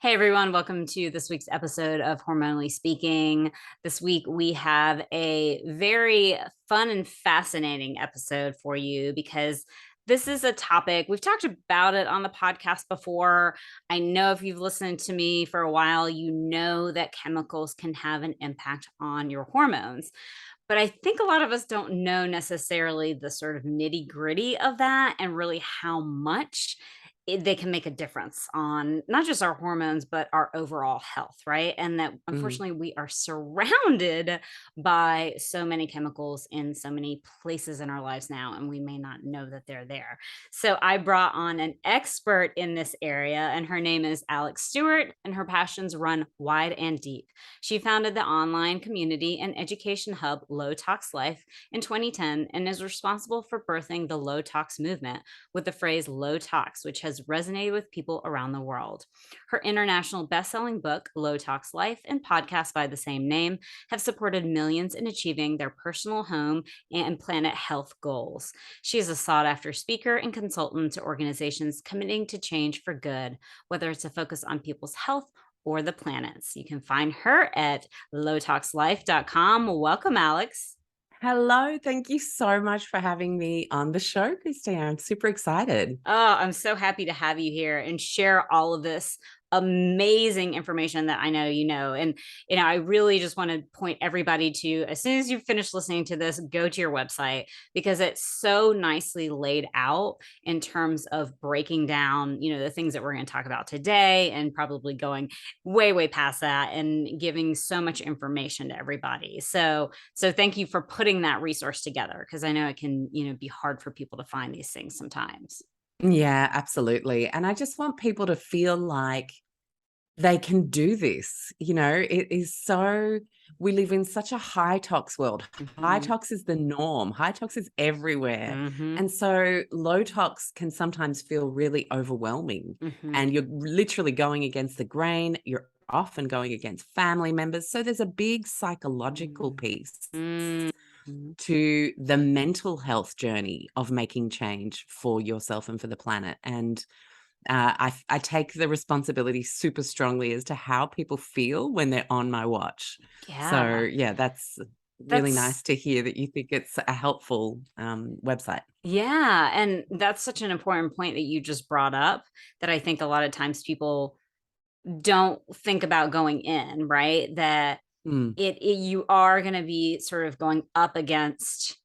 Hey everyone, welcome to this week's episode of Hormonally Speaking. This week we have a very fun and fascinating episode for you because this is a topic we've talked about it on the podcast before. I know if you've listened to me for a while, you know that chemicals can have an impact on your hormones. But I think a lot of us don't know necessarily the sort of nitty gritty of that and really how much they can make a difference on not just our hormones, but our overall health, right? And that Mm. unfortunately we are surrounded by so many chemicals in so many places in our lives now, and we may not know that they're there. So I brought on an expert in this area, and her name is Alexx Stuart, and her passions run wide and deep. She founded the online community and education hub Low Tox Life in 2010 and is responsible for birthing the low tox movement with the phrase low tox, which has resonated with people around the world. Her international best-selling book, Low Tox Life, and podcast by the same name have supported millions in achieving their personal home and planet health goals. She is a sought-after speaker and consultant to organizations committing to change for good, whether it's a focus on people's health or the planets. You can find her at lowtoxlife.com. Welcome, Alexx. Hello, thank you so much for having me on the show, Christine. I'm super excited. Oh, I'm so happy to have you here and share all of this amazing information that I know you know. And, I really just want to point everybody to, as soon as you finish listening to this, go to your website because it's so nicely laid out in terms of breaking down, the things that we're going to talk about today and probably going way, way past that and giving so much information to everybody. So thank you for putting that resource together because I know it can, be hard for people to find these things sometimes. Yeah, absolutely. And I just want people to feel like they can do this. It is so, we live in such a high tox world. High Mhm, tox is the norm, high tox is everywhere. mhm, And so low tox can sometimes feel really overwhelming. mhm, And you're literally going against the grain. You're often going against family members. So there's a big psychological mm, piece mhm. to the mental health journey of making change for yourself and for the planet. And I take the responsibility super strongly as to how people feel when they're on my watch. So Yeah, yeah, that's really that's nice to hear that you think it's a helpful website. yeah, and that's such an important point that you just brought up that I think a lot of times people don't think about going in, right? That Mm, you are gonna be sort of going up against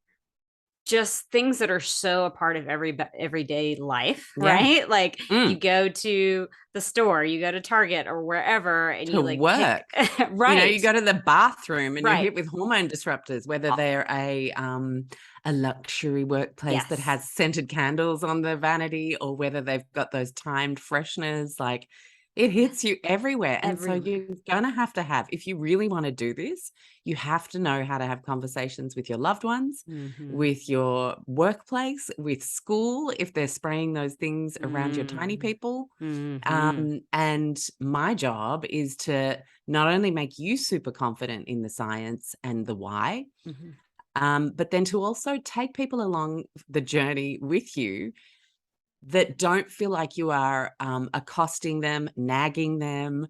just things that are so a part of everyday life, yeah. right? Like, you Mm, go to the store, you go to Target or wherever, and to you, like, pick work. right, You go to the bathroom and you're right. hit with hormone disruptors, whether they're a luxury workplace that Yes. has scented candles on the vanity or whether they've got those timed fresheners, like it Yeah, hits you everywhere. And so everywhere. you're gonna have to have, if you really want to do this, you have to know how to have conversations with your loved ones, Mhm. with your workplace, with school, if they're spraying those things around your tiny Mm. people. Mhm. And my job is to not only make you super confident in the science and the why, Mhm. but then to also take people along the journey with you that don't feel like you are accosting them, nagging them,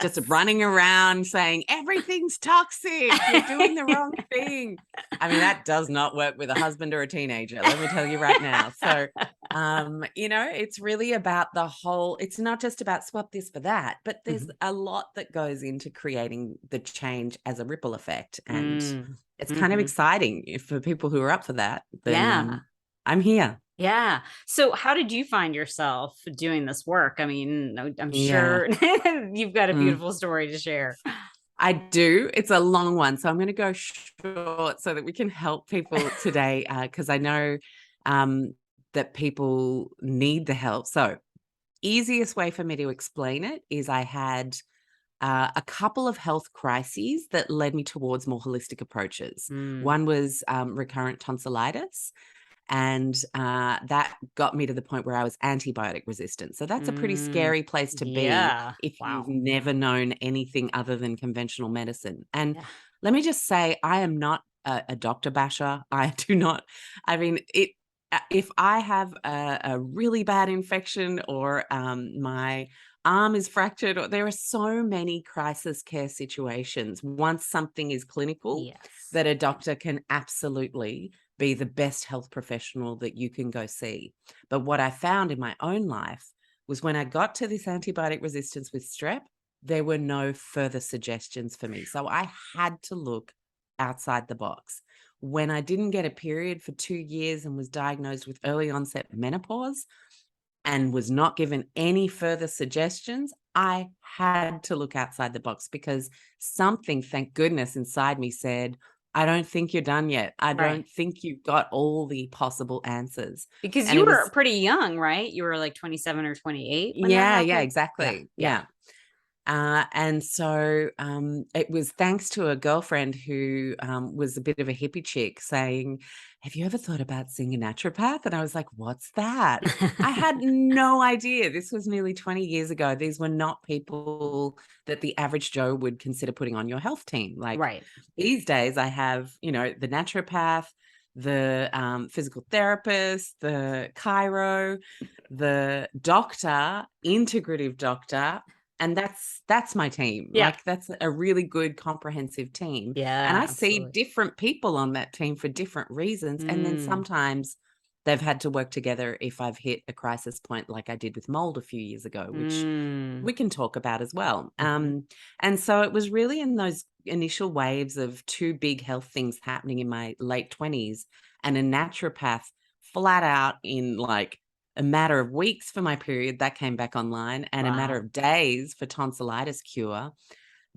just Yes. running around saying everything's toxic, you're doing the wrong thing. I mean, that does not work with a husband or a teenager, let me tell you right now. So, it's really about the whole, it's not just about swap this for that, but there's Mhm. a lot that goes into creating the change as a ripple effect. And Mm. it's kind of Mhm. exciting. If for people who are up for that, then Yeah. I'm here. Yeah. So how did you find yourself doing this work? I mean, I'm Yeah. sure you've got a Mm. beautiful story to share. I do. It's a long one, so I'm gonna go short so that we can help people today, because I know, um, that people need the help. So, easiest way for me to explain it is I had, a couple of health crises that led me towards more holistic approaches. Mm. One was, recurrent tonsillitis, and that got me to the point where I was antibiotic resistant. So that's a pretty Mm. scary place to be Yeah. if you've Wow. never known anything other than conventional medicine. And Yeah. let me just say, I am not a doctor basher. I do not. I mean, it. If I have a really bad infection or my arm is fractured, or there are so many crisis care situations once something is clinical Yes. that a doctor can absolutely be the best health professional that you can go see. But what I found in my own life was when I got to this antibiotic resistance with strep, there were no further suggestions for me. So I had to look outside the box. When I didn't get a period for 2 years and was diagnosed with early onset menopause and was not given any further suggestions, I had to look outside the box because something, thank goodness, inside me said, I don't think you're done yet. I Right. don't think you've got all the possible answers. Because And you it were was, pretty young, right? You were like 27 or 28 when that yeah, happened? Yeah. exactly. Yeah. Yeah. And so it was thanks to a girlfriend who was a bit of a hippie chick saying, have you ever thought about seeing a naturopath? And I was like, what's that? I had no idea. This was nearly 20 years ago. These were not people that the average Joe would consider putting on your health team. Like Right. these days, I have, the naturopath, the physical therapist, the chiro, the doctor, integrative doctor, and that's my team. Yeah. Like that's a really good comprehensive team. And Yeah, I see absolutely. different people on that team for different reasons. And then Mm. sometimes they've had to work together if I've hit a crisis point like I did with mold a few years ago, which Mm. we can talk about as well. Mhm. And so it was really in those initial waves of two big health things happening in my late 20s and a naturopath flat out in like a matter of weeks for my period that came back online, and a matter Wow. of days for tonsillitis cure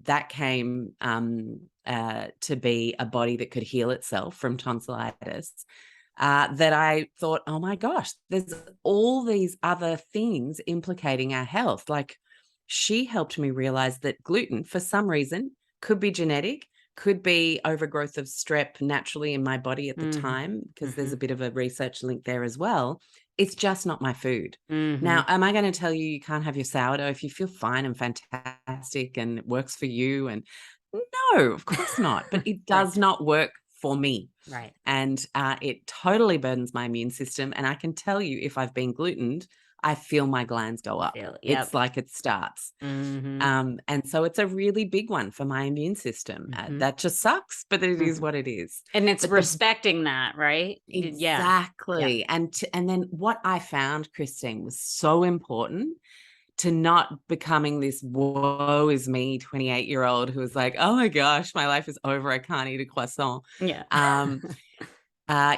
that came to be a body that could heal itself from tonsillitis. That I thought, oh my gosh, there's all these other things implicating our health. Like she helped me realize that gluten, for some reason, could be genetic, could be overgrowth of strep naturally in my body at the Mhm. time, because there's a Mhm. bit of a research link there as well. It's just not my food. Now, Mhm. am I going to tell you you can't have your sourdough if you feel fine and fantastic and it works for you? And no, of course not. But it Right. does not work for me. Right. And it totally burdens my immune system. And I can tell you, if I've been glutened, I feel my glands go up. Feel It's yep. like it starts. Mhm. And so it's a really big one for my immune system. Mhm. That just sucks, but it is Mhm. what it is. And it's But the respecting that, right? Yeah. Yeah. exactly, and then what I found, Christine, was so important to not becoming this woe is me 28-year-old who was like, oh my gosh, my life is over. I can't eat a croissant. Yeah. Um,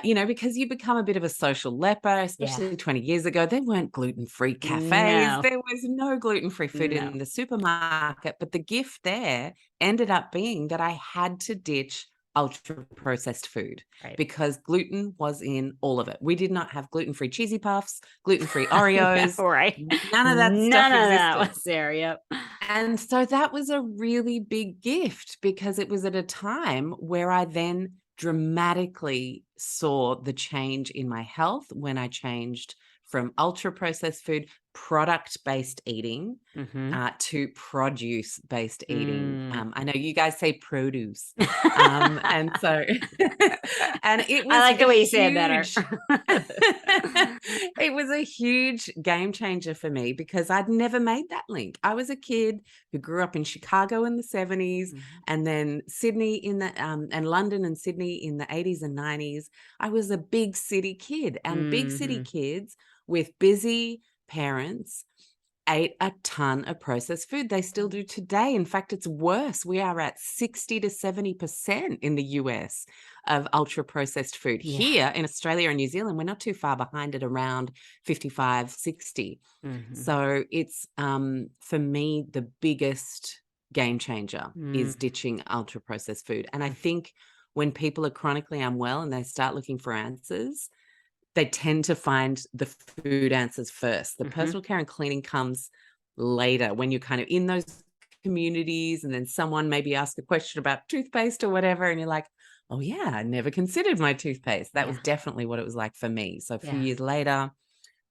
because you become a bit of a social leper, Yeah. especially 20 years ago. There weren't gluten-free cafes. No. There was no gluten-free food No. in the supermarket. But the gift there ended up being that I had to ditch ultra processed food Right. because gluten was in all of it. We did not have gluten-free cheesy puffs, gluten-free No, Oreos. right. None of that None stuff of that existed. was there. Yep. And so that was a really big gift because it was at a time where I then dramatically saw the change in my health when I changed from ultra processed food, product based eating, Mhm. to produce based eating. Mm. I know you guys say produce. And so, and it I was like a the way you say it better. huge, it was a huge game changer for me because I'd never made that link. I was a kid who grew up in Chicago in the 70s Mhm. and then Sydney and London and Sydney in the 80s and 90s. I was a big city kid, and big city Mhm. kids with busy parents ate a ton of processed food. They still do today. In fact, it's worse. We are at 60 to 70% in the US of ultra processed food. Yeah. Here in Australia and New Zealand, we're not too far behind at around 55, 60. Mhm. So it's for me, the biggest game changer is Mm. ditching ultra processed food. And I Mm. think when people are chronically unwell and they start looking for answers, they tend to find the food answers first. The Mhm. personal care and cleaning comes later when you're kind of in those communities and then someone maybe asks a question about toothpaste or whatever and you're like, oh yeah, I never considered my toothpaste. That was Yeah. definitely what it was like for me. So a few Yeah. years later,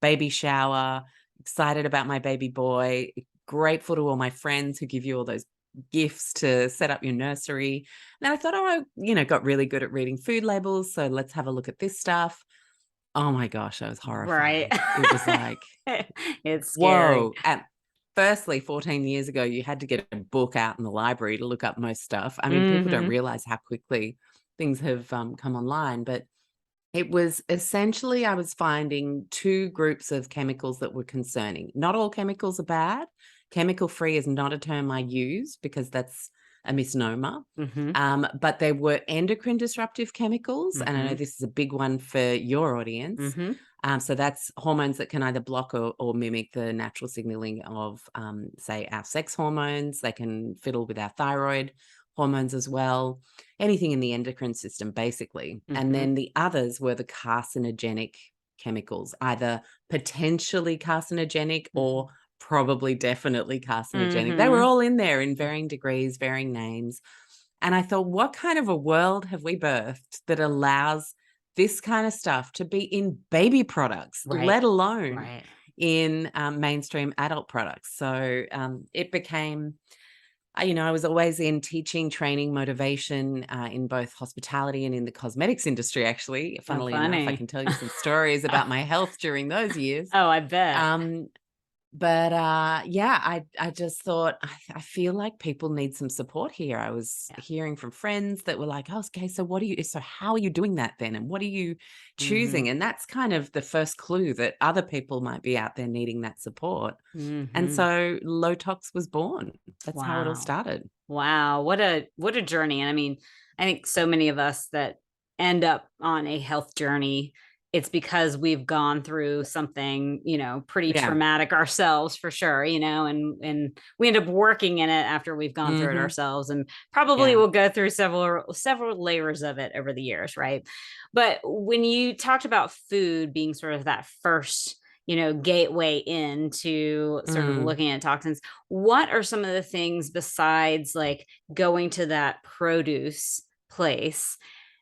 baby shower, excited about my baby boy, grateful to all my friends who give you all those gifts to set up your nursery. And I thought, oh, I got really good at reading food labels. So let's have a look at this stuff. Oh my gosh, I was Right. horrified. It was like, It's scary. whoa. firstly, 14 years ago, you had to get a book out in the library to look up most stuff. I mean, people don't Mhm. realize how quickly things have come online, but it was essentially, I was finding two groups of chemicals that were concerning. Not all chemicals are bad. Chemical free is not a term I use because that's a misnomer. Mhm. But there were endocrine disruptive chemicals. And I know Mhm. this is a big one for your audience. Mhm. So that's hormones that can either block or mimic the natural signaling of, say, our sex hormones. They can fiddle with our thyroid hormones as well, anything in the endocrine system, basically. And Mhm. then the others were the carcinogenic chemicals, either potentially carcinogenic or Mhm. probably definitely carcinogenic. They were Mhm. all in there in varying degrees, varying names. And I thought, what kind of a world have we birthed that allows this kind of stuff to be in baby products, Right. let alone Right. in mainstream adult products? So it became, I was always in teaching, training, motivation in both hospitality and in the cosmetics industry, actually. Oh, Funnily enough, I funny. can tell you some stories about my health during those years. Oh, I bet. Um, but yeah, I just thought I feel like people need some support here. I was Yeah. hearing from friends that were like, "Oh, okay, so how are you doing that then? And what are you choosing?" Mhm. And that's kind of the first clue that other people might be out there needing that support. And Mhm. so Low Tox was born. That's how it all Wow. started. Wow, what a journey. And I mean, I think so many of us that end up on a health journey, it's because we've gone through something, pretty Yeah. traumatic ourselves for sure, and we end up working in it after we've gone through it Mhm. ourselves, and probably Yeah. will go through several layers of it over the years, right? But when you talked about food being sort of that first, gateway into sort of Mm. looking at toxins, what are some of the things besides like going to that produce place?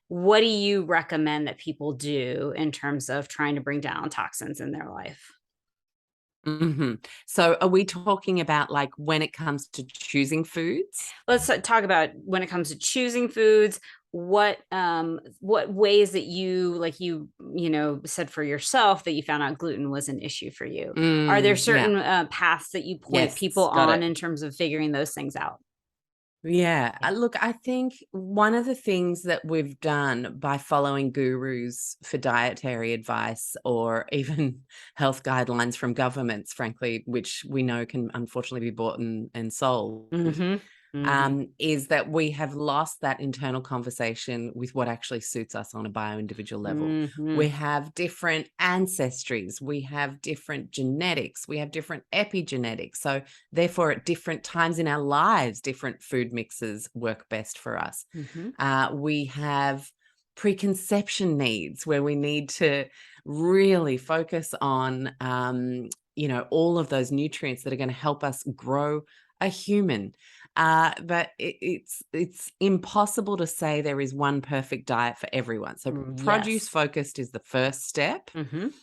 What do you recommend that people do in terms of trying to bring down toxins in their life? Mhm. So are we talking about, like, when it comes to choosing foods? Let's talk about when it comes to choosing foods. What ways that you, like, said for yourself that you found out gluten was an issue for you? Are there Yeah. certain paths that you point people Yes, got on it. in terms of figuring those things out? Yeah. Yeah. Look, I think one of the things that we've done by following gurus for dietary advice or even health guidelines from governments, frankly, which we know can unfortunately be bought and sold, Mm-hmm. Mm-hmm. is that we have lost that internal conversation with what actually suits us on a bio-individual level. Mm-hmm. We have different ancestries, we have different genetics, we have different epigenetics. So therefore, at different times in our lives, different food mixes work best for us. Mm-hmm. We have preconception needs where we need to really focus on, all of those nutrients that are going to help us grow a human. But it's impossible to say there is one perfect diet for everyone. So produce Yes. focused is the first step. Mhm.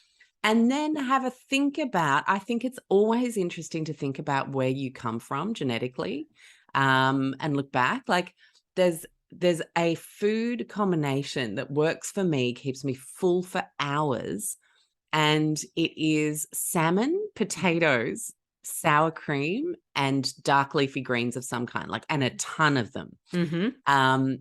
And then have a think about, I think it's always interesting to think about where you come from genetically, and look back. Like there's a food combination that works for me, keeps me full for hours, and it is salmon, potatoes, sour cream, and dark leafy greens of some kind, like, and a ton of them. Mhm.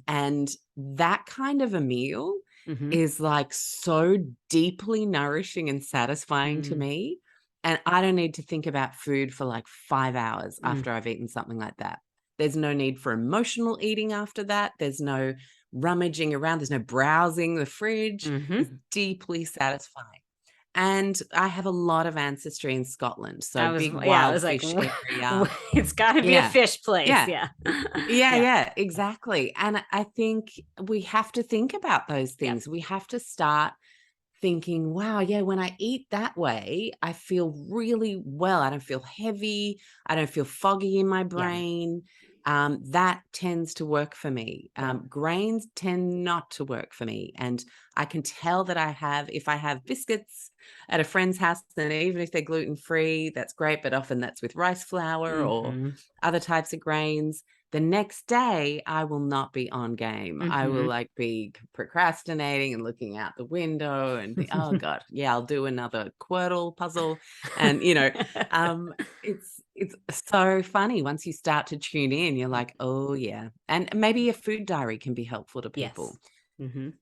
And that kind of a meal Mhm. is like so deeply nourishing and satisfying to Mm. me. And I don't need to think about food for like 5 hours Mm. after I've eaten something like that. There's no need for emotional eating after that. There's no rummaging around. There's no browsing the fridge. It's Mhm. deeply satisfying. And I have a lot of ancestry in Scotland, so big I wild was like, fish area. it's gotta be a Yeah. fish place, Yeah. yeah. Yeah, Yeah. yeah, exactly. And I think we have to think about those Yep. things. We have to start thinking, wow, yeah, when I eat that way, I feel really well. I don't feel heavy. I don't feel foggy in my Yeah. brain. That tends to work for me. Yeah. Grains tend not to work for me. And I can tell that if I have biscuits at a friend's house, then even if they're gluten free, that's great. But often that's with rice flour or Mhm. other types of grains. the next day I will not be on game. I will like be procrastinating and looking out the window and think, oh God, yeah, I'll do another Quirtle puzzle. And it's so funny once you start to tune in, you're like, oh yeah. And maybe a food diary can be helpful to Yes. people. Mhm.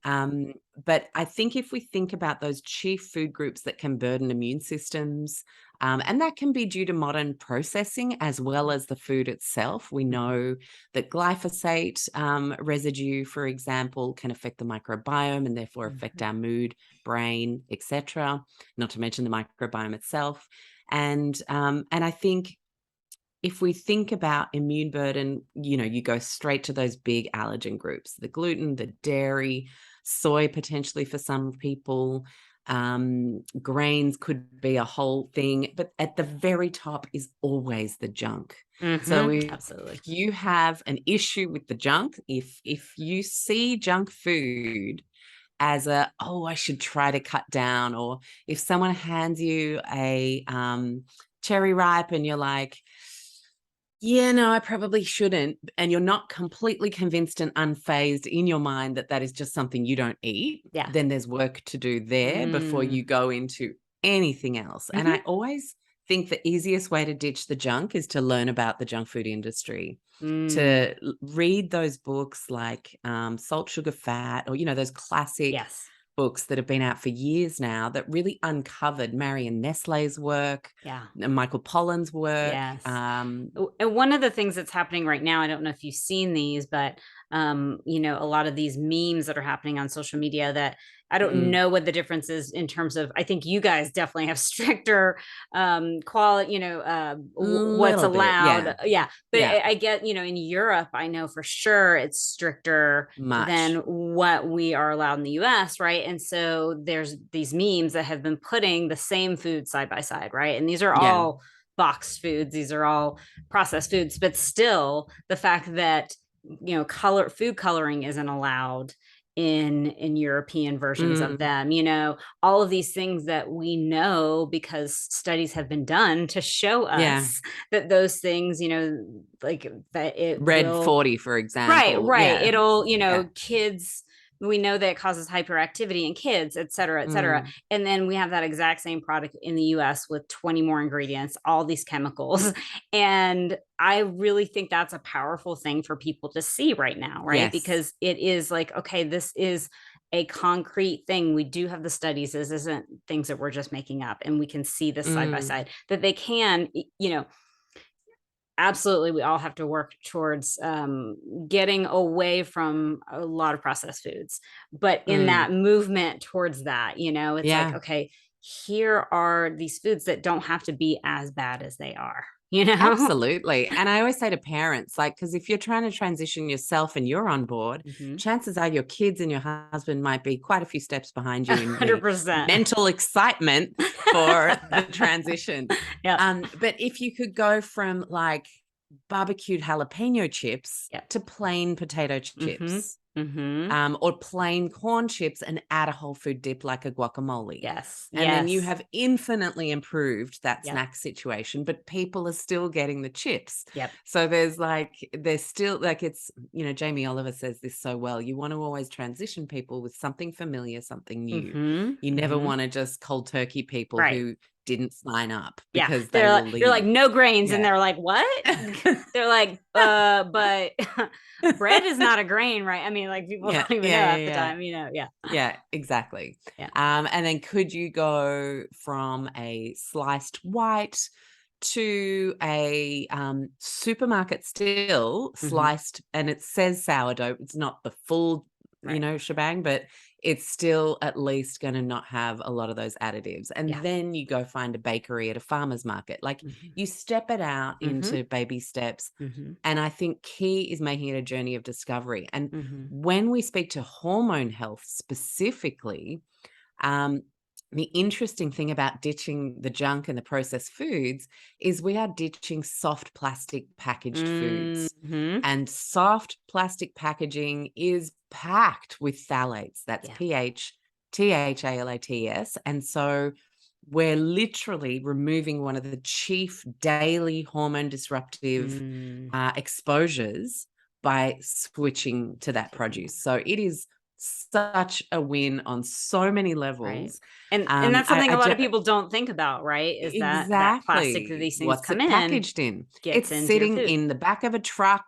But I think if we think about those chief food groups that can burden immune systems, and that can be due to modern processing as well as the food itself. We Mhm. know that glyphosate residue, for example, can affect the microbiome and therefore affect Mhm. our mood, brain, etc. Not to mention the microbiome itself. And I think if we think about immune burden, you go straight to those big allergen groups, the gluten, the dairy, soy potentially for some people, grains could be a whole thing, but at the very top is always the junk. So Mhm. if Absolutely. you have an issue with the junk, if you see junk food as oh, I should try to cut down, or if someone hands you a cherry ripe and you're like, yeah, no, I probably shouldn't. And you're not completely convinced and unfazed in your mind that that is just something you don't eat, Yeah. then there's work to do there before you Mm. go into anything else. And I Mhm. always think the easiest way to ditch the junk is to learn about the junk food industry, Mm. to read those books like Salt, Sugar, Fat, or, those classic Yes. books that have been out for years now that really uncovered Marion Nestle's work, Yeah. Michael Pollan's work. Yes. And one of the things that's happening right now, I don't know if you've seen these, but a lot of these memes that are happening on social media that I don't Mm, know what the difference is in terms of, I think you guys definitely have stricter quality, what's little bit, allowed. yeah, Yeah. But yeah, I get, in Europe, I know for sure it's stricter than much, what we are allowed in the US, right? And so there's these memes that have been putting the same food side by side, right? And these are yeah, all boxed foods, these are all processed foods, but still the fact that food coloring isn't allowed in European versions of mm, them, all of these things that we know because studies have been done to show yeah. us that those things, like that it Red will. 40, for Right, example, right. yeah, It'll, yeah, kids, we know that it causes hyperactivity in kids, et cetera, et cetera. mm, And then we have that exact same product in the US with 20 more ingredients, all these chemicals. And I really think that's a powerful thing for people to see right now, right? yes, Because it is like, okay, this is a concrete thing. We do have the studies. This isn't things that we're just making up. And we can see this side by mm, side that they can, absolutely we all have to work towards getting away from a lot of processed foods, but in mm, that movement towards that, it's like, yeah. okay, here are these foods that don't have to be as bad as they are. Absolutely. And I always say to parents, like, because if you're trying to transition yourself and you're on board, Hmm. chances are your kids and your husband might be quite a few steps behind you in the 100%. mental excitement for the transition. Yep. But if you could go from like barbecued jalapeno chips Yep. to plain potato Hmm. chips, Hmm. or plain corn chips and add a whole food dip like a guacamole. Yes. And then you Yes. have infinitely improved that Yep. snack situation, but people are still getting the chips. Yep. So there's still like Jamie Oliver says this so well. You want to always transition people with something familiar, something new. Hmm. You never Hmm. want to just cold turkey people Right. who didn't sign up Yeah, because they they're will like, you're like leave. no grains, and Yeah. they're like, what? They're like, but bread is not a grain, right? I mean, like people Yeah, don't even know yeah, yeah, half the yeah. time, yeah, Yeah, exactly. yeah. And then could you go from a sliced white to a supermarket still Hmm. sliced, and it says sourdough. It's not the full, Right. shebang, but it's still at least going to not have a lot of those additives. Yeah. And then you go find a bakery at a farmer's market. Like Hmm. you step it out Hmm. into baby steps. Hmm. And I think key is making it a journey of discovery. And Hmm. when we speak to hormone health specifically, um, the interesting thing about ditching the junk and the processed foods is we are ditching soft plastic packaged foods. Hmm. And soft plastic packaging is packed with phthalates. That's Yeah. PH, THALATS. And so we're literally removing one of the chief daily hormone disruptive Mm, exposures by switching to that produce. So it is such a win on so many right. levels. And that's something I a lot of just people don't think about, right? Is that plastic that exactly these things what's come it in packaged in. gets It's into your sitting food. in the back of a truck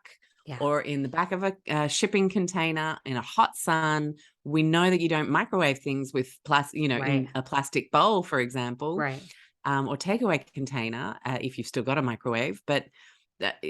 Yeah. or in the back of a shipping container in a hot sun. We know that you don't microwave things with plastic, Right. in a plastic bowl, for example, Right. or takeaway container if you've still got a microwave. But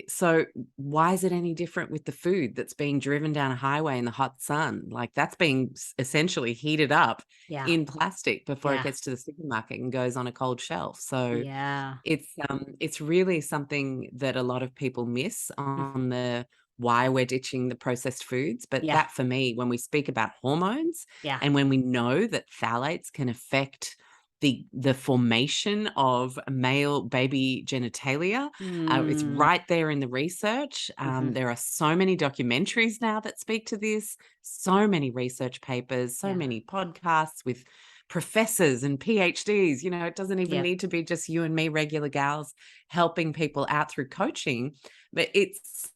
so why is it any different with the food that's being driven down a highway in the hot sun? Like that's being essentially heated up Yeah. in plastic before it Yeah. gets to the supermarket and goes on a cold shelf. So Yeah. it's really something that a lot of people miss Mhm. on the why we're ditching the processed foods. But Yeah. that for me, when we speak about hormones Yeah. and when we know that phthalates can affect the formation of male baby genitalia, it's Mm, right there in the research. mhm. There are so many documentaries now that speak to this, so many research papers, so Yeah. many podcasts with professors and PhDs. It doesn't even Yep. need to be just you and me, regular gals, helping people out through coaching, but it's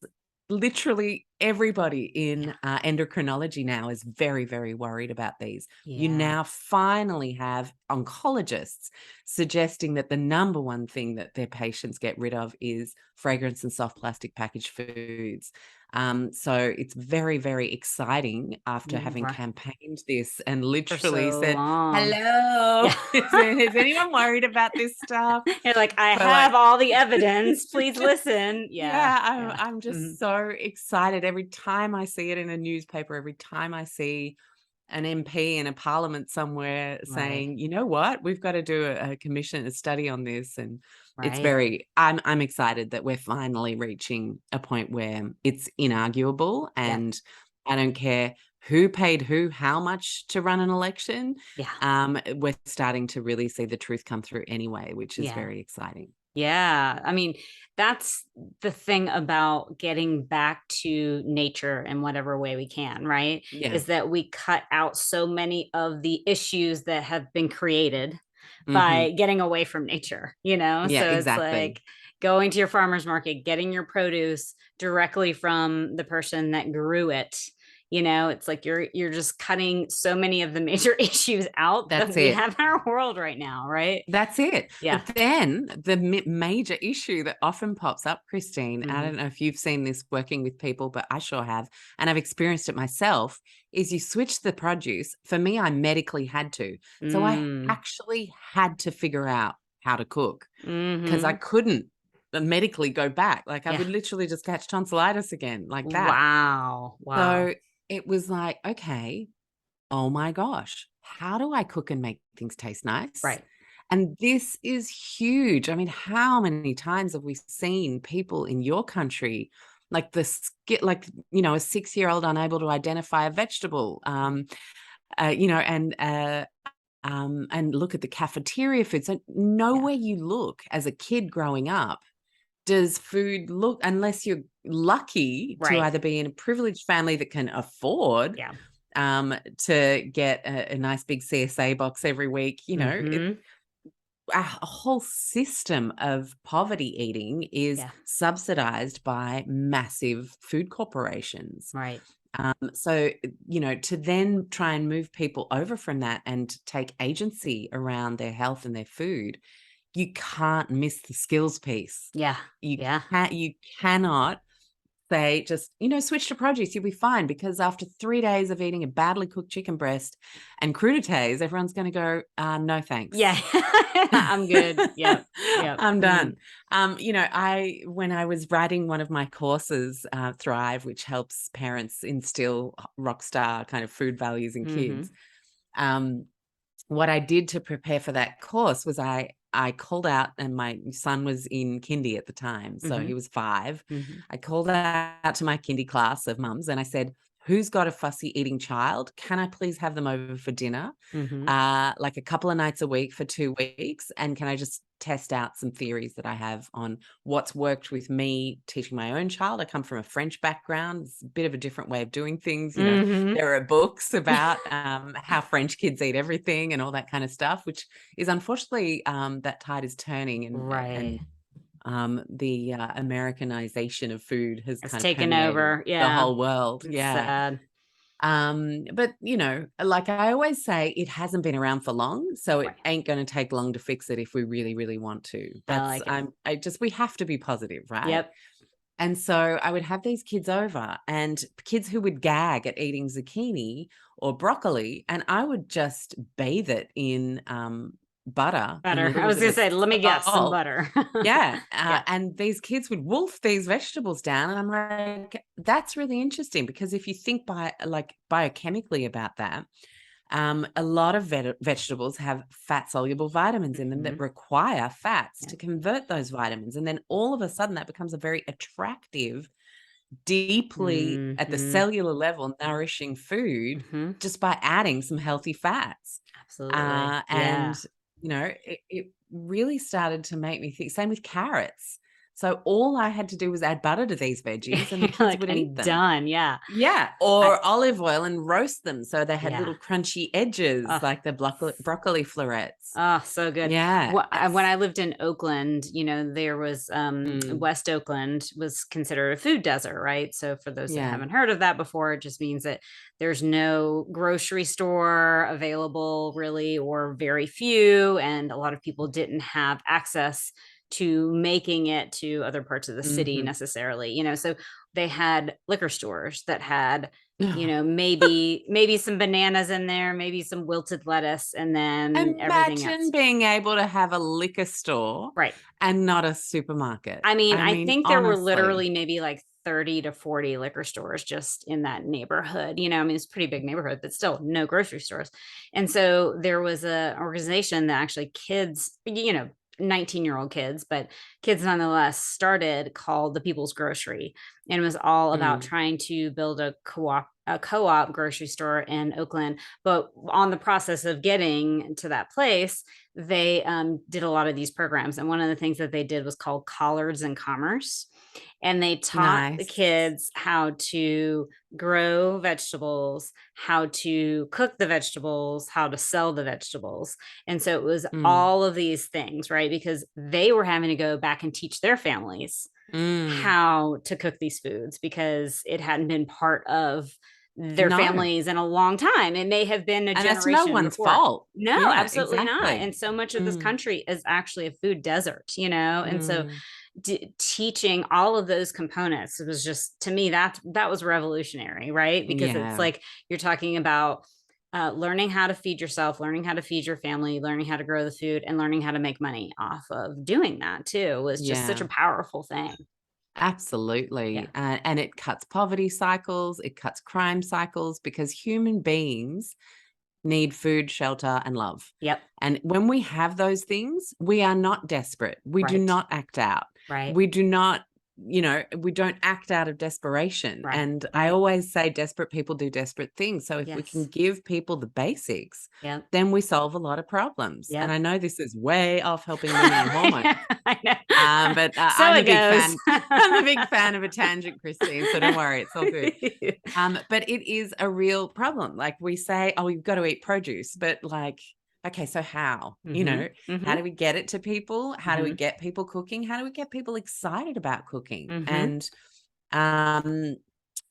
literally everybody Yeah. in endocrinology now is very, very worried about these. You Yeah. now finally have oncologists suggesting that the number one thing that their patients get rid of is fragrance and soft plastic packaged foods. So it's very, very exciting after having Right. campaigned this and For literally so said, long. hello, Yeah. is anyone worried about this stuff? You're like, I So like, have all the evidence. Please listen. Yeah. yeah, Yeah. I'm Mhm. just so excited every time I see it in a newspaper, every time I see an MP in a parliament somewhere Right. saying, you know what, we've got to do a commission, a study on this. And Right. I'm excited that we're finally reaching a point where it's inarguable. Yeah. And I don't care who paid who, how much to run an election. Yeah. We're starting to really see the truth come through anyway, which is Yeah. very exciting. Yeah. I mean, that's the thing about getting back to nature in whatever way we can, right? Yeah. Is that we cut out so many of the issues that have been created Hmm. by getting away from nature, you know? Yeah, So it's exactly. like going to your farmer's market, getting your produce directly from the person that grew it. It's like you're just cutting so many of the major issues out that That's we it. have in our world right now, right? That's it. Yeah. But then the major issue that often pops up, Christine, I Hmm. don't know if you've seen this working with people, but I sure have, and I've experienced it myself, is you switch the produce. For me, I medically had to. So I Mm. actually had to figure out how to cook because I Mhm. couldn't medically go back. Like I Yeah. would literally just catch tonsillitis again, like that. Wow. Wow. So it was like, okay, oh my gosh, how do I cook and make things taste nice? Right. And this is huge. I mean, how many times have we seen people in your country, like a 6-year-old unable to identify a vegetable, and look at the cafeteria food. So Yeah. nowhere you look as a kid growing up does food look, unless you're lucky to Right. either be in a privileged family that can afford Yeah. to get a nice big CSA box every week. Mhm. A whole system of poverty eating is Yeah. subsidized by massive food corporations. Right. So, to then try and move people over from that and take agency around their health and their food, you can't miss the skills piece. Yeah. You Yeah. you cannot say, just, switch to produce, you'll be fine. Because after 3 days of eating a badly cooked chicken breast and crudités, everyone's going to go, no, Yeah. thanks. I'm good. Yep. Yep. I'm Mhm. done. When I was writing one of my courses, Thrive, which helps parents instill rock star kind of food values in kids, Mhm. um, what I did to prepare for that course was I called out, and my son was in kindy at the time, so he Mhm. was 5. Mhm. I called out to my kindy class of mums and I said, who's got a fussy eating child? Can I please have them over for dinner? Mhm. Like a couple of nights a week for 2 weeks, and can I just test out some theories that I have on what's worked with me teaching my own child? I come from a French background. It's a bit of a different way of doing things. Mhm. There are books about how French kids eat everything and all that kind of stuff, which is unfortunately that tide is turning, and Right. the Americanization of food has It's kind of taken permeated over. the Yeah. whole world. It's Yeah. sad. But like I always say, it hasn't been around for long, so it Right. ain't going to take long to fix it if we really, really want to. I That's like it. I just we have to be positive, right? Yep. And so I would have these kids over, and kids who would gag at eating zucchini or broccoli, and I would just bathe it in butter and a Butter. I little was bit gonna of say, let me guess, some salt. butter. Yeah, Yeah. and these kids would wolf these vegetables down, and I'm like, that's really interesting because if you think biochemically about that, a lot of vegetables have fat soluble vitamins in them that Mhm. require fats Yeah. to convert those vitamins, and then all of a sudden that becomes a very attractive, deeply at the Mhm. cellular level nourishing food Mhm. just by adding some healthy fats. Absolutely. And, Yeah. it really started to make me think, same with carrots. So all I had to do was add butter to these veggies and the kids Like, would eat and them. done. Yeah. Yeah, I or olive oil and roast them so they had yeah. little crunchy edges Oh, like the broccoli florets. oh, so good. Yeah, When it's I lived in Oakland, there was mm, West Oakland was considered a food desert, right? So for those that yeah. haven't heard of that before, it just means that there's no grocery store available really, or very few, and a lot of people didn't have access to making it to other parts of the city Mhm. necessarily. So they had liquor stores that had Ugh. maybe some bananas in there, maybe some wilted lettuce, and then everything Imagine else. being able to have a liquor store Right. and not a supermarket. I mean, I I mean, think there were honestly. literally maybe like 30 to 40 liquor stores just in that neighborhood. I mean, it's a pretty big neighborhood, but still no grocery stores. And so there was a organization that actually kids, 19-year-old kids, but kids nonetheless, started, called the People's Grocery, and it was all about Mm, trying to build a co-op grocery store in Oakland. But on the process of getting to that place, they did a lot of these programs. And one of the things that they did was called Collards in Commerce. And they taught the nice. kids how to grow vegetables, how to cook the vegetables, how to sell the vegetables. And so it was Mm, all of these things, right? Because they were having to go back and teach their families mm. how to cook these foods because it hadn't been part of their No, families in a long time. It may have been a and that's no generation one's before. fault. No, Yeah, absolutely not. exactly. And so much of this Mm, country is actually a food desert. And so mm. teaching all of those components was just, to me, that was revolutionary, right? Because it's Yeah, like you're talking about learning how to feed yourself, learning how to feed your family, learning how to grow the food, and learning how to make money off of doing that too was just such a yeah. powerful thing. Yeah. Absolutely. And it cuts poverty cycles, it cuts crime cycles because human beings need food, shelter, and love. Yep. And when we have those things, we are not desperate. We do Right. not act out. Right. We do not, we don't act out of desperation. Right. And I Right. always say desperate people do desperate things. So if we can Yes. give people the basics, Yep. then we solve a lot of problems. And Yep. I know this is way off helping women and hormones. I know. But So I'm a it big goes. fan. I'm a big fan of a tangent, Christine. So don't worry, it's all good. But it is a real problem. Like we say, oh, you've got to eat produce, but like, okay, so how? Mhm. How Mhm. do we get it to people? How do we Mhm. get people cooking? How do we get people excited about cooking? Mhm. And um,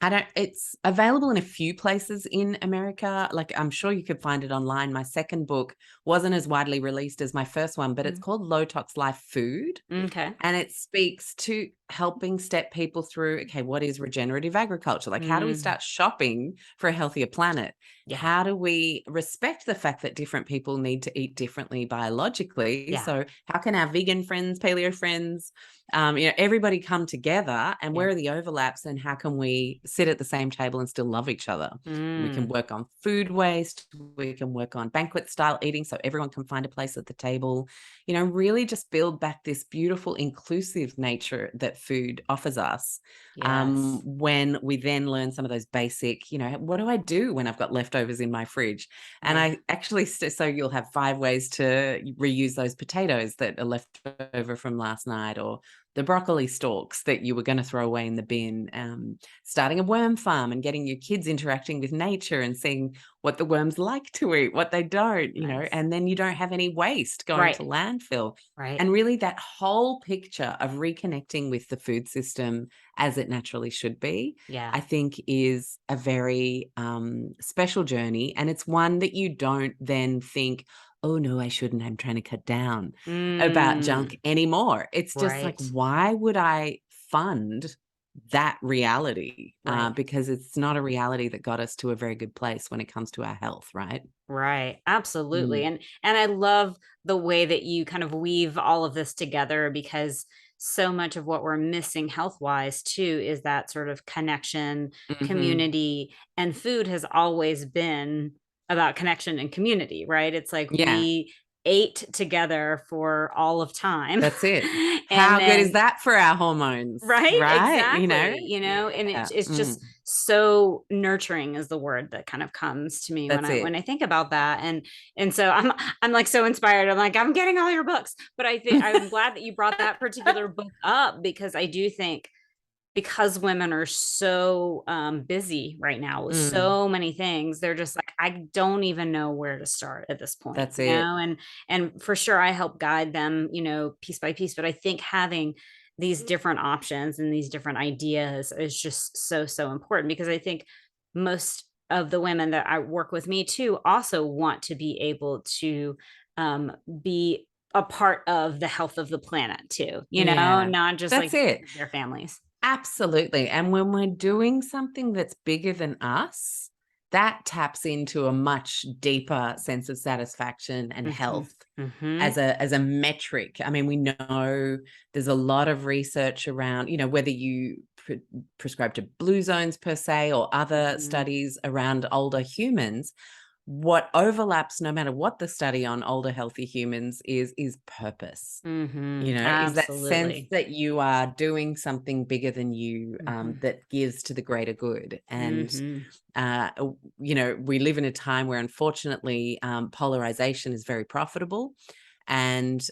I don't, it's available in a few places in America. Like I'm sure you could find it online. My second book wasn't as widely released as my first one, but it's Mm. called Low Tox Life Food. Okay. And it speaks to helping step people through, okay, what is regenerative agriculture? Like, how do we Mm. start shopping for a healthier planet? Yeah. How do we respect the fact that different people need to eat differently biologically? Yeah. So, how can our vegan friends, paleo friends, Everybody come together, and Yeah. where are the overlaps, and how can we sit at the same table and still love each other? We can Mm, work on food waste, we can work on banquet style eating so everyone can find a place at the table, really just build back this beautiful inclusive nature that food offers us. yes. When we then learn some of those basic, what do I do when I've got leftovers in my fridge? And Right. I actually, so you'll have 5 ways to reuse those potatoes that are left over from last night, or the broccoli stalks that you were going to throw away in the bin, starting a worm farm and getting your kids interacting with nature and seeing what the worms like to eat, what they don't, Nice. and then you don't have any waste going Right. to landfill. Right. And really, that whole picture of reconnecting with the food system as it naturally should be, Yeah. I think, is a very special journey. And it's one that you don't then think, oh, no, I shouldn't. I'm trying to cut down about junk Mm, anymore. It's just like, right. why would I fund that reality? Right. Because it's not a reality that got us to a very good place when it comes to our health, right? Right. Absolutely. Mm. And I love the way that you kind of weave all of this together, because so much of what we're missing health-wise too is that sort of connection, Hmm. community, and food has always been about connection and community, right? It's like Yeah, we ate together for all of time. that's it. And How good is then that for our hormones, right, right? exactly, and Yeah. it's Mm. just so nurturing is the word that kind of comes to me when That's I it. think about that, and so I'm like so inspired. I'm like, I'm getting all your books, but I think I'm glad that you brought that particular book up, because I do think, because women are so busy right now with Mm. so many things, they're just like, I don't even know where to start at this point, That's it. and for sure I help guide them, piece by piece, but I think having these different options and these different ideas is just so so important, because I think most of the women that I work with me too also want to be able to be a part of the health of the planet too, Yeah. not just That's like it. their families. Absolutely. And when we're doing something that's bigger than us, that taps into a much deeper sense of satisfaction and Mhm, health mhm. as a metric. I mean, we know there's a lot of research around, whether you prescribe to blue zones per se, or other Mhm. studies around older humans. What overlaps, no matter what the study on older healthy humans, is purpose. Mhm. Is that sense Absolutely. that you are doing something bigger than you, Mhm. that gives to the greater good. And Mhm. uh, we live in a time where, unfortunately, polarization is very profitable, and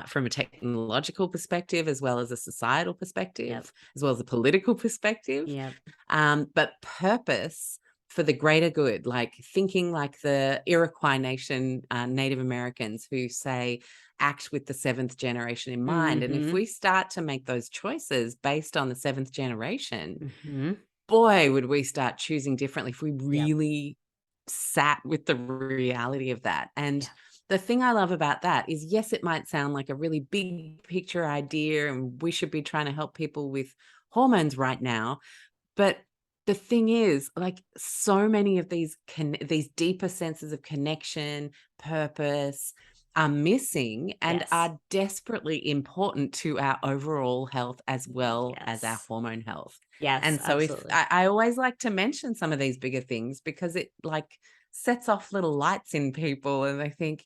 from a technological perspective, as well as a societal Yep. perspective, as well as a political perspective. Yep. But purpose for the greater good, like thinking like the Iroquois Nation, Native Americans, who say, act with the seventh generation in mind. And if Mhm. we start to make those choices based on the seventh generation, Mhm. boy, would we start choosing differently if we Yep. really sat with the reality of that. And Yeah. the thing I love about that is, yes, it might sound like a really big picture idea, and we should be trying to help people with hormones right now. But the thing is, like, so many of these deeper senses of connection, purpose, are missing and Yes. are desperately important to our overall health as well as our Yes. hormone health. Yes, And so, if absolutely. I always like to mention some of these bigger things, because it, like, sets off little lights in people, and they think,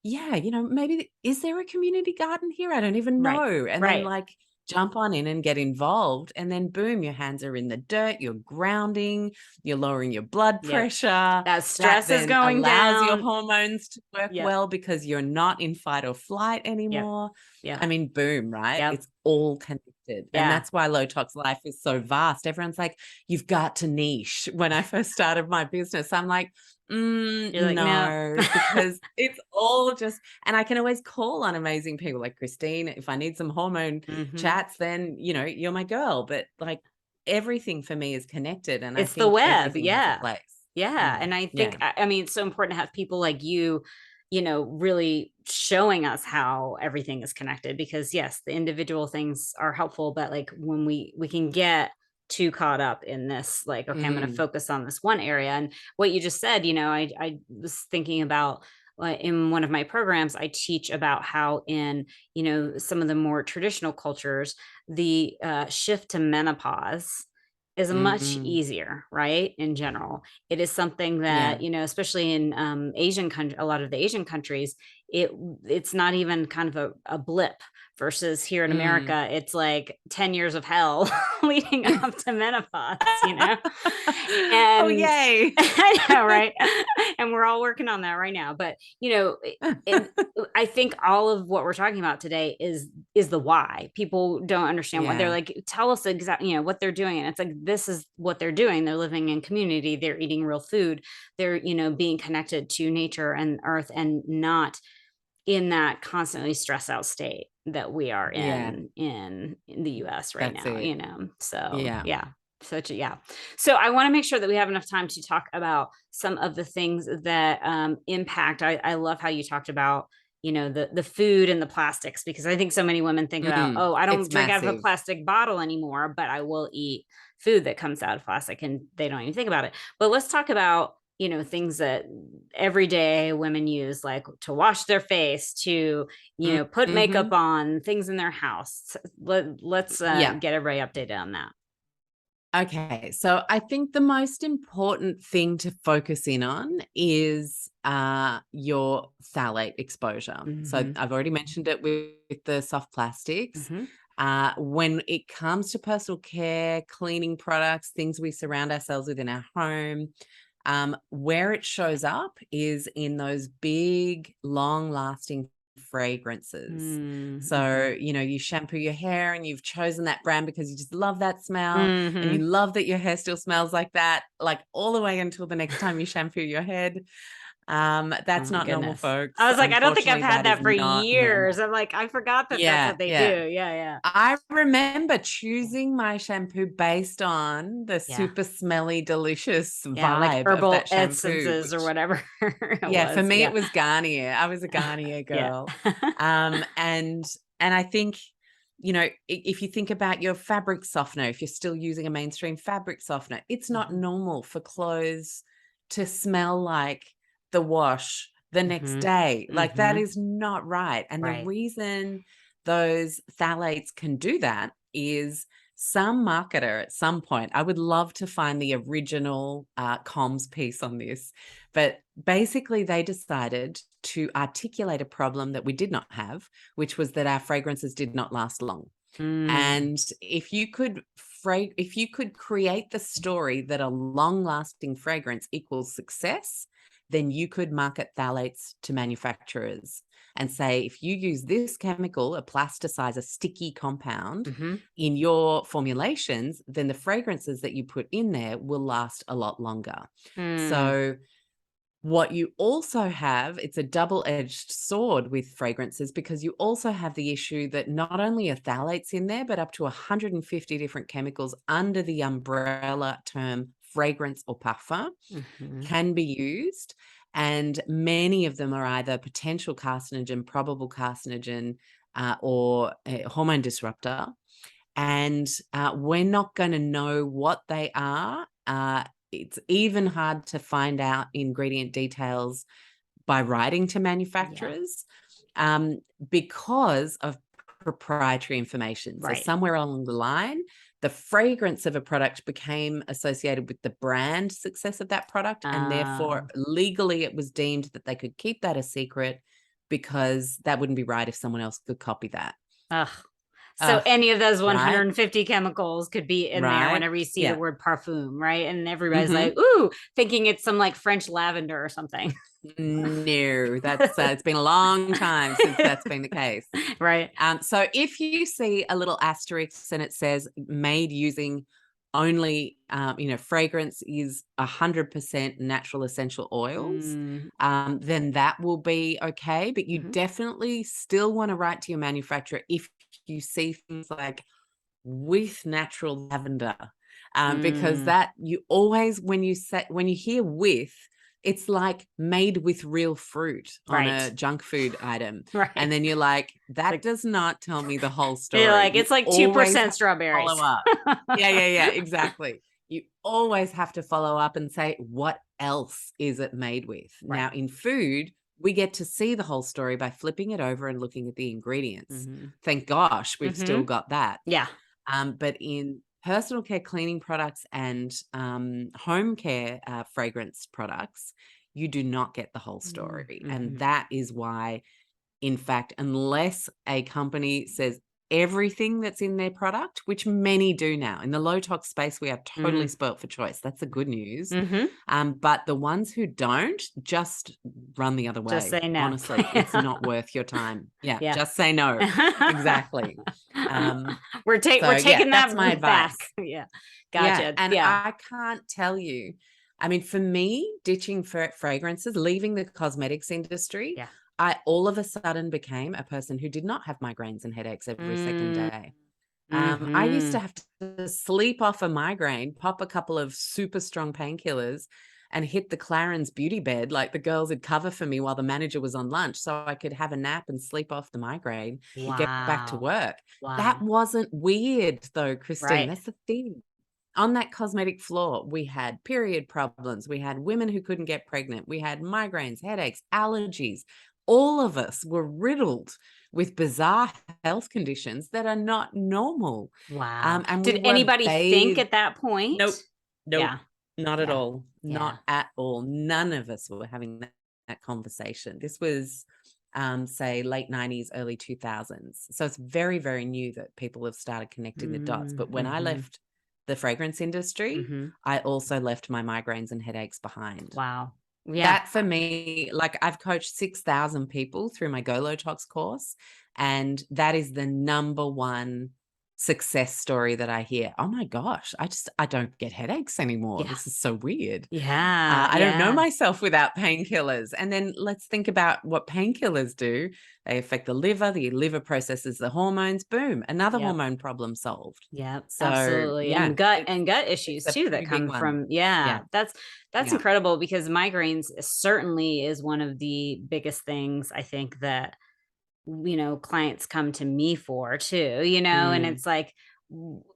yeah, maybe, is there a community garden here? I don't even Right. know. And then, Right. like, jump on in and get involved. And then, boom, your hands are in the dirt, you're grounding, you're lowering your blood Yep. pressure. That That stress is then going allows your down. hormones to work Yep. well because you're not in fight or flight Yep. anymore. Yep. I mean, boom, right? Yep. It's all connected. And Yeah. that's why Low Tox Life is so vast. Everyone's like, you've got to niche. When I first started my business, I'm like, You're like, no. no, because it's all just, and I can always call on amazing people like Christine. If I need some hormone Mhm. chats, then, you're my girl. But, like, everything for me is connected. And I It's the think web, everything has a yeah. place. Yeah, Mm, and I think yeah. I mean, it's so important to have people like you, really showing us how everything is connected, because yes, the individual things are helpful, but like when we can get too caught up in this, like, okay, I'm going to Mm, focus on this one area. And what you just said, I was thinking about in one of my programs, I teach about how in, some of the more traditional cultures, the shift to menopause is much Mm, easier, right? In general, it is something yeah. that, especially in Asian country, a lot of the Asian countries, it it's not even kind of a blip, versus here in Mm. America, it's like 10 years of hell leading up to menopause. Oh, And yay. I know, right? And we're all working on that right now. But, and I think all of what we're talking about today is the why. People don't understand what they're Yeah. like. Tell us exactly, what they're doing. And it's like, this is what they're doing. They're living in community. They're eating real food. They're, being connected to nature and earth, and not in that constantly stressed out state that we are Yeah. in the US right That's now, it. So Yeah. yeah. Yeah. So I want to make sure that we have enough time to talk about some of the things that impact. I love how you talked about, the food and the plastics, because I think so many women think about, Mm. oh, I don't It's drink out of a massive. plastic bottle anymore, but I will eat food that comes out of plastic, and they don't even think about it. But let's talk about, things that everyday women use, like to wash their face, to, put makeup Mm-hmm. on, things in their house. Let's Yeah. get everybody updated on that. Okay, so I think the most important thing to focus in on is your phthalate exposure. So Mm-hmm. I've already mentioned it with the soft plastics. Mm-hmm. When it comes to personal care, cleaning products, things we surround ourselves with in our home, where it shows up is in those big, long-lasting fragrances. Mm-hmm. So, you shampoo your hair and you've chosen that brand because you just love that smell, and you Mm-hmm. love that your hair still smells like that, like all the way until the next time you shampoo your head. Oh That's my not normal, goodness. I folks. was like, I don't think I've Unfortunately, had that is that for not years. normal. I'm like, I forgot that that's Yeah, what they do. yeah. Yeah, yeah. I remember choosing my shampoo based on the Yeah. super smelly, delicious Yeah, like vibe of herbal that shampoo, essences or which, whatever it yeah, for was. me Yeah. it was Garnier. I was a Garnier Yeah. girl. And I think, if you think about your fabric softener, if you're still using a mainstream fabric softener, it's not Mhm. normal for clothes to smell like the wash the next Mhm. day. Like, that Mhm. is not right. And the Right. reason those phthalates can do that is some marketer at some point, I would love to find the original comms piece on this, but basically they decided to articulate a problem that we did not have, which was that our fragrances did not last long. Mm. And if you could create the story that a long-lasting fragrance equals success, then you could market phthalates to manufacturers and say, if you use this chemical, a plasticizer, sticky compound, Mhm. in your formulations, then the fragrances that you put in there will last a lot longer. Mm. So what you also have, it's a double-edged sword with fragrances, because you also have the issue that not only are phthalates in there, but up to 150 different chemicals under the umbrella term fragrance or parfum Mhm. can be used. And many of them are either potential carcinogen, probable carcinogen, or a hormone disruptor. And we're not going to know what they are. It's even hard to find out ingredient details by writing to Yeah. manufacturers, um, because of proprietary information. So Right. somewhere along the line, the fragrance of a product became associated with the brand success of that product, and therefore Um, legally it was deemed that they could keep that a secret, because that wouldn't be right if someone else could copy that. ugh. So Ugh, any of those right? 150 chemicals could be in there Right? whenever you see the Yeah. word parfum, right? And everybody's Mhm. like, ooh, thinking it's some like French lavender or something. No, that's it's been a long time since that's been the case. Right. So if you see a little asterisk and it says made using only, fragrance is 100% natural essential oils, Mm. then that will be okay. But you Mhm. definitely still want to write to your manufacturer if you see things like with natural lavender, because Mm. that you always, when you hear with, it's like made with real fruit on Right. a junk food item, and Right. then you're like, It's that like, does not tell me the whole you're story. like, You it's like always 2% have to follow strawberries. up. Yeah, yeah, yeah, exactly. You always have to follow up and say, what else is it made with? Right. Now, in food, we get to see the whole story by flipping it over and looking at the ingredients. Mhm. Thank gosh we've still Mhm. got that. Yeah. But in personal care cleaning products and home care fragrance products, you do not get the whole story. And Mhm. that is why, in fact, unless a company says everything that's in their product, which many do now, in the low tox space, we are totally Mhm. spoilt for choice. That's the good news. Mhm. But the ones who don't, just run the other Just way. say no. Honestly, it's not worth your time. Yeah, Yeah. just say no. Exactly. Um, We're so yeah, taking that's that my back. advice. Yeah. Yeah, Gotcha. and Yeah. I can't tell you. I mean, for me, ditching fragrances, leaving the cosmetics industry, Yeah. I all of a sudden became a person who did not have migraines and headaches every second Mm. day. I used to Mhm. have to sleep off a migraine, pop a couple of super strong painkillers, and hit the Clarins beauty bed like the girls would cover for me while the manager was on lunch so I could have a nap and sleep off the migraine and get back to Wow. work. That Wow. wasn't weird though, Christine. Right. That's the thing. On that cosmetic floor, we had period problems. We had women who couldn't get pregnant. We had migraines, headaches, allergies. All of us were riddled with bizarre health conditions that are not normal. Wow. And we Did were anybody think bathed. at that point? Nope. Nope. Yeah. Not at Yeah. all. Yeah. Not at all. None of us were having that conversation. This was, say, late 90s, early 2000s. So it's very, very new that people have started connecting the dots. But when I Mhm. left the fragrance industry, Mhm. I also left my migraines and headaches behind. Wow. Yeah. That for me, like I've coached 6,000 people through my Go Low Tox course, and that is the number one success story that I hear. Oh my gosh, I don't get headaches anymore. Yeah. This is so weird. Yeah. I don't know Yeah. myself without painkillers. And then let's think about what painkillers do. They affect the liver processes the hormones, boom, another Yep. hormone problem solved. Yep, So absolutely. yeah, And gut it's issues a too that pretty big come one. from, yeah, Yeah. that's Yeah. incredible because migraines certainly is one of the biggest things I think that clients come to me for too, and Mm, it's like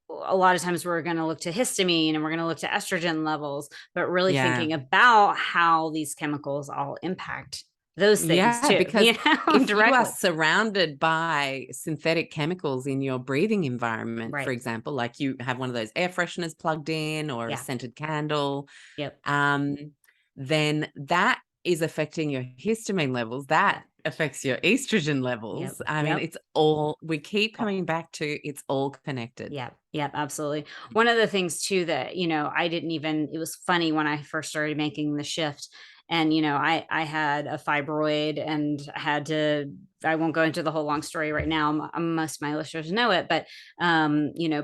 a lot of times we're going to look to histamine and we're going to look to estrogen levels, but really yeah. thinking about how these chemicals all impact those things Yeah, too, because if you are directly. surrounded by synthetic chemicals in your breathing environment, for Right. example, like you have one of those air fresheners plugged in or a Yeah. scented candle, Yep. um, then that is affecting your histamine levels. That Yep. affects your estrogen Yep. levels. I mean, Yep. it's all, we keep coming back to it's all connected. Yeah, yeah, absolutely. One of the things too that, I didn't even, it was funny when I first started making the shift and, I had a fibroid and had to, I won't go into the whole long story right now. Most of my listeners know it, but,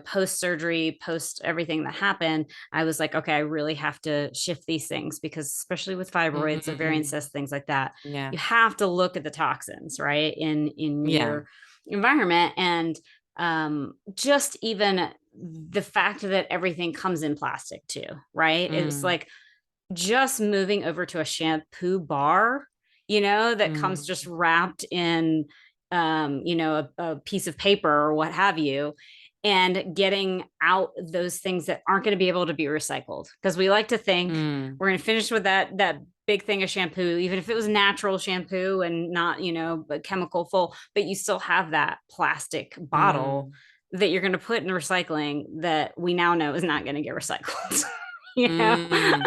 post surgery, post everything that happened, I was like, okay, I really have to shift these things because especially with fibroids, ovarian Mm, cysts, things like that, yeah. you have to look at the toxins, right? In Yeah. your environment. And just even the fact that everything comes in plastic too, right? It's Mm, like just moving over to a shampoo bar, that comes mm, just wrapped in, a piece of paper or what have you, and getting out those things that aren't going to be able to be recycled. Because we like to think mm, we're going to finish with that big thing of shampoo, even if it was natural shampoo and not, but chemical full, but you still have that plastic bottle mm. that you're going to put in recycling that we now know is not going to get recycled. you know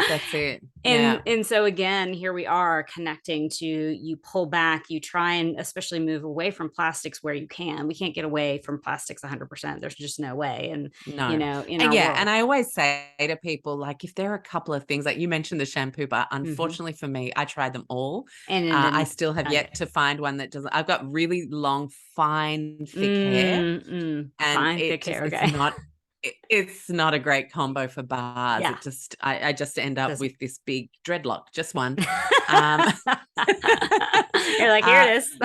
That's it. and Yeah. and so again, here we are connecting to, you pull back, you try and especially move away from plastics where you can. We can't get away from plastics 100%. There's just no way. And No. in And our yeah, and world. I always say to people, like, if there are a couple of things, like you mentioned the shampoo, but Hmm. unfortunately for me, I tried them all. And it I didn't still have not yet get. to find one that doesn't. I've got really long, fine, thick hair, and Fine, thick it just, hair. Okay. it's not a great combo for bars. Yeah. It just, I just end up Doesn't. with this big dreadlock, just one. Um, You're like, here uh, it is.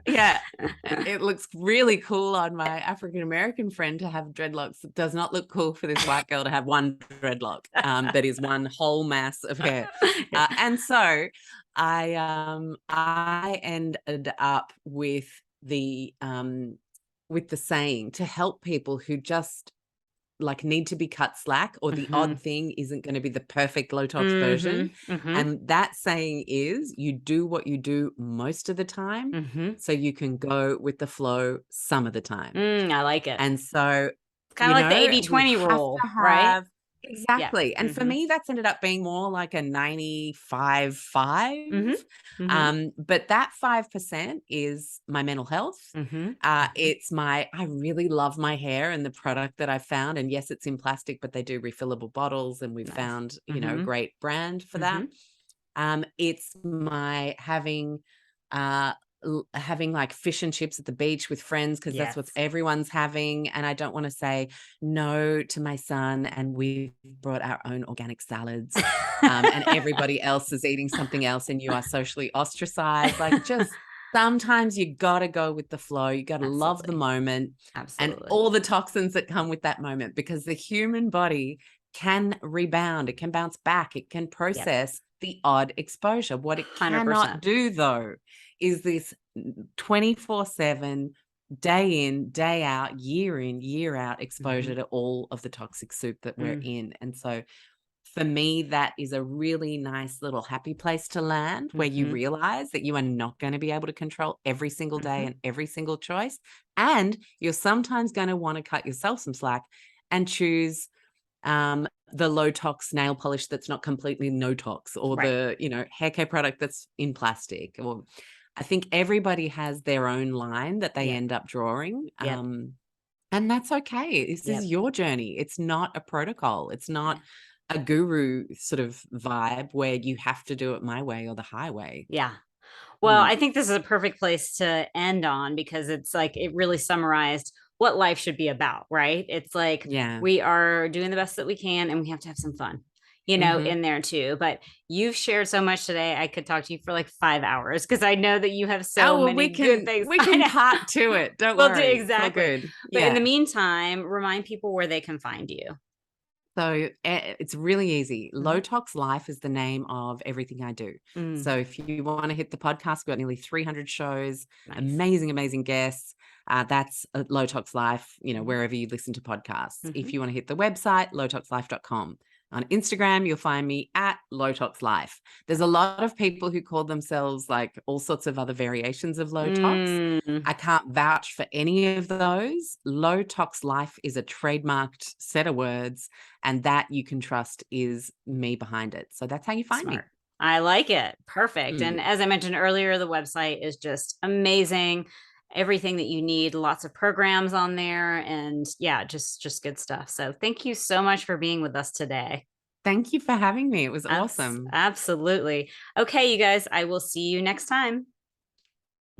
yeah, it looks really cool on my African American friend to have dreadlocks. It does not look cool for this white girl to have one dreadlock that is one whole mass of hair. And so I ended up with the saying to help people who just like need to be cut slack, or the odd thing isn't going to be the perfect low tox version. Mm-hmm. And that saying is, you do what you do most of the time, Mm-hmm. so you can go with the flow some of the time. I like it. And so, Kind of like the we 80/20 have rule, to right? have Yeah. exactly. And for Mm-hmm. me, that's ended up being more like a 95/5. Mm-hmm. Mm-hmm. But that 5% is my mental health. Mm-hmm. Mm-hmm. It's I really love my hair and the product that I found. And yes, it's in plastic, but they do refillable bottles, and we've Nice. found, a Mm-hmm. great brand for Mm-hmm. that. It's my uh, having like fish and chips at the beach with friends, because that's what Yes. everyone's having. And I don't want to say no to my son. And we've brought our own organic salads, and everybody else is eating something else, and you are socially ostracized. Like, just sometimes you got to go with the flow. You got to love the Absolutely. moment and Absolutely. all the toxins that come with that moment, because the human body can rebound, it can bounce back, it can Yep. process the odd exposure. What it cannot 100%. do, though, is this 24/7, day in, day out, year in, year out Mm-hmm. exposure to all of the toxic soup that we're Mm-hmm. in. And so for me, that is a really nice little happy place to land, where you Mm-hmm. realize that you are not going to be able to control every single day Mm-hmm. and every single choice. And you're sometimes going to want to cut yourself some slack and choose the low tox nail polish that's not completely no tox, or Right. the, hair care product that's in plastic. Or I think everybody has their own line that they Yep. end up drawing. Yep. And that's okay. This is Yep. your journey. It's not a protocol. It's Yeah. not a guru sort of vibe where you have to do it my way or the highway. Yeah. Well, Mm, I think this is a perfect place to end on, because it's like it really summarized what life should be about, right? It's like yeah. we are doing the best that we can, and we have to have some fun, Hmm. in there too. But you've shared so much today. I could talk to you for like 5 hours, because I know that you have so Oh, well, we many good can things. we I can know. part to it. Don't We'll do worry. It's all exactly. good. But in the Yeah. meantime, remind people where they can find you. So it's really easy. Hmm. Low Tox Life is the name of everything I do. Mm, So if you want to hit the podcast, we've got nearly 300 shows, nice. amazing, amazing guests. That's Low Tox Life, Hmm. wherever you listen to podcasts. Hmm. If you want to hit the website, lowtoxlife.com. On Instagram, you'll find me at Low Tox Life. There's a lot of people who call themselves like all sorts of other variations of low tox. Mm, I can't vouch for any of those. Low Tox Life is a trademarked set of words, and that you can trust is me behind it. So that's how you find smart. me. I like it. Perfect. And Mm. as I mentioned earlier, the website is just amazing. Everything that you need, lots of programs on there, and yeah, just good stuff. So thank you so much for being with us today. Thank you for having me. It was awesome. Absolutely. Okay, you guys, I will see you next time.